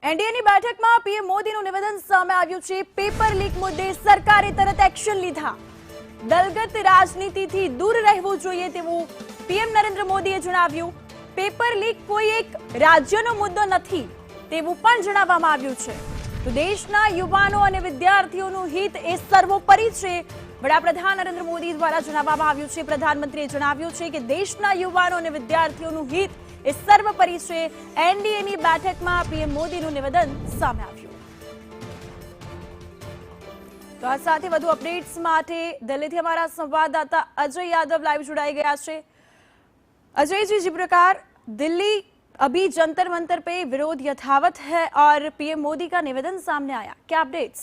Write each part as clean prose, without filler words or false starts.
એનડીએની બેઠકમાં પીએમ મોદીનું નિવેદન સામે આવ્યું છે। પેપર લીક મુદ્દે સરકારે તરત એક્શન લીધા। દલગત રાજનીતિથી દૂર રહેવું જોઈએ તેવું પીએમ નરેન્દ્ર મોદીએ જણાવ્યું। પેપર લીક કોઈ એક રાજ્યનો મુદ્દો નથી તેવું પણ જણાવવામાં આવ્યું છે। તો દેશના યુવાનો અને વિદ્યાર્થીઓનું હિત એ સર્વોપરી છે। વડાપ્રધાન નરેન્દ્ર મોદી દ્વારા જણાવવામાં આવ્યું છે। પ્રધાનમંત્રીએ જણાવ્યું છે કે દેશના યુવાનો અને વિદ્યાર્થીઓનું હિત એ સર્વોપરી છે। એનડીએની બેઠકમાં પીએમ મોદીનું નિવેદન સામે આવ્યું। તો આ સાથે વધુ અપડેટ્સ માટે દિલ્હીથી અમારા સંવાદદાતા અજય यादव લાઈવ જોડાઈ ગયા છે। अजय जी, जिस प्रकार दिल्ली अभी जंतर मंतर पे विरोध यथावत है और पीएम मोदी का निवेदन सामने आया, क्या अपडेट्स?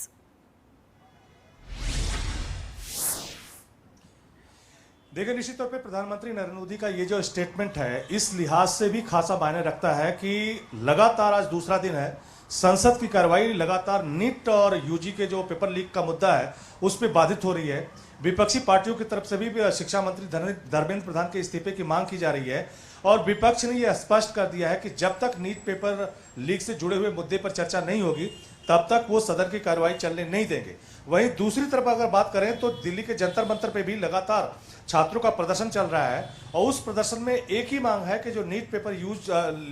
देखिए, निश्चित तौर पे प्रधानमंत्री नरेंद्र मोदी का ये जो स्टेटमेंट है इस लिहाज से भी खासा मायने रखता है कि लगातार आज दूसरा दिन है संसद की कार्रवाई लगातार नीट और यूजी के जो पेपर लीक का मुद्दा है उस पर बाधित हो रही है। विपक्षी पार्टियों की तरफ से भी शिक्षा मंत्री धर्मेंद्र प्रधान के इस्तीफे की मांग की जा रही है और विपक्ष ने यह स्पष्ट कर दिया है कि जब तक नीट पेपर लीक से जुड़े हुए मुद्दे पर चर्चा नहीं होगी तब तक वो सदन की कार्रवाई चलने नहीं देंगे। वहीं दूसरी तरफ अगर बात करें तो दिल्ली के जंतर मंतर पे भी लगातार छात्रों का प्रदर्शन चल रहा है और उस प्रदर्शन में एक ही मांग है कि जो नीट पेपर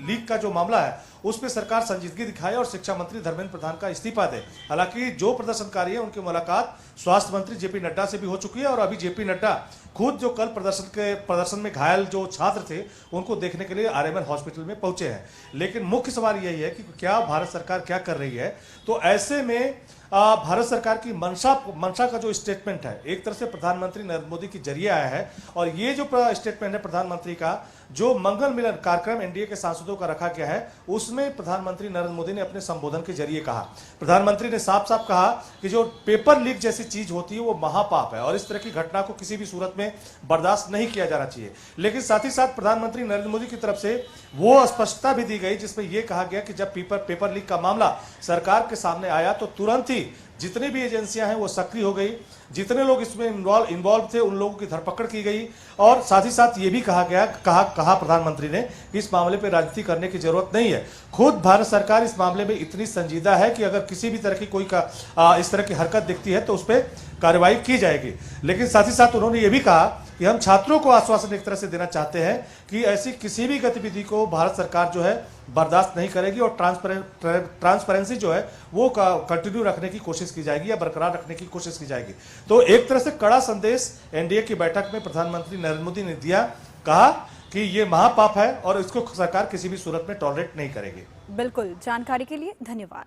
लीक का जो मामला है उस पर सरकार संजीदगी दिखाए और शिक्षा मंत्री धर्मेंद्र प्रधान का इस्तीफा दे। हालांकि जो प्रदर्शनकारी है उनकी मुलाकात स्वास्थ्य मंत्री जेपी नड्डा से भी हो चुकी है और अभी जेपी नड्डा खुद जो कल प्रदर्शन में घायल जो छात्र थे उनको देखने के लिए आरएमएल हॉस्पिटल में पहुंचे हैं। लेकिन मुख्य सवाल यही है कि क्या भारत सरकार क्या कर रही है। तो ऐसे में भारत सरकार की मंशा का जो स्टेटमेंट है एक तरह से प्रधानमंत्री नरेंद्र मोदी के जरिए आया है और ये जो स्टेटमेंट है प्रधानमंत्री का जो मंगल मिलन कार्यक्रम एनडीए के सांसदों का रखा गया है उसमें प्रधानमंत्री नरेंद्र मोदी ने अपने संबोधन के जरिए कहा। प्रधानमंत्री ने साफ साफ कहा कि जो पेपर लीक जैसी चीज होती है वो महापाप है और इस तरह की घटना को किसी भी सूरत में बर्दाश्त नहीं किया जाना चाहिए। लेकिन साथ ही साथ प्रधानमंत्री नरेंद्र मोदी की तरफ से वो स्पष्टता भी दी गई जिसमें यह कहा गया कि जब पेपर लीक का मामला सरकार के सामने आया तो तुरंत ही जितनी भी एजेंसियां हैं वो सक्रिय हो गई, जितने लोग इसमें इन्वॉल्व थे उन लोगों की धरपकड़ की गई और साथ ही साथ ये भी कहा प्रधानमंत्री ने कि इस मामले पर राजनीति करने की जरूरत नहीं है। खुद भारत सरकार इस मामले में इतनी संजीदा है कि अगर किसी भी तरह की कोई इस तरह की हरकत दिखती है तो उस पर कार्रवाई की जाएगी। लेकिन साथ ही साथ उन्होंने ये भी कहा कि हम छात्रों को आश्वासन एक तरह से देना चाहते हैं कि ऐसी किसी भी गतिविधि को भारत सरकार जो है बर्दाश्त नहीं करेगी और ट्रांसपेरेंसी जो है वो कंटिन्यू रखने की कोशिश की जाएगी या बरकरार रखने की कोशिश की जाएगी। तो एक तरह से कड़ा संदेश एनडीए की बैठक में प्रधानमंत्री नरेंद्र मोदी ने दिया, कहा कि ये महापाप है और इसको सरकार किसी भी सूरत में टॉलरेट नहीं करेगी। बिल्कुल, जानकारी के लिए धन्यवाद।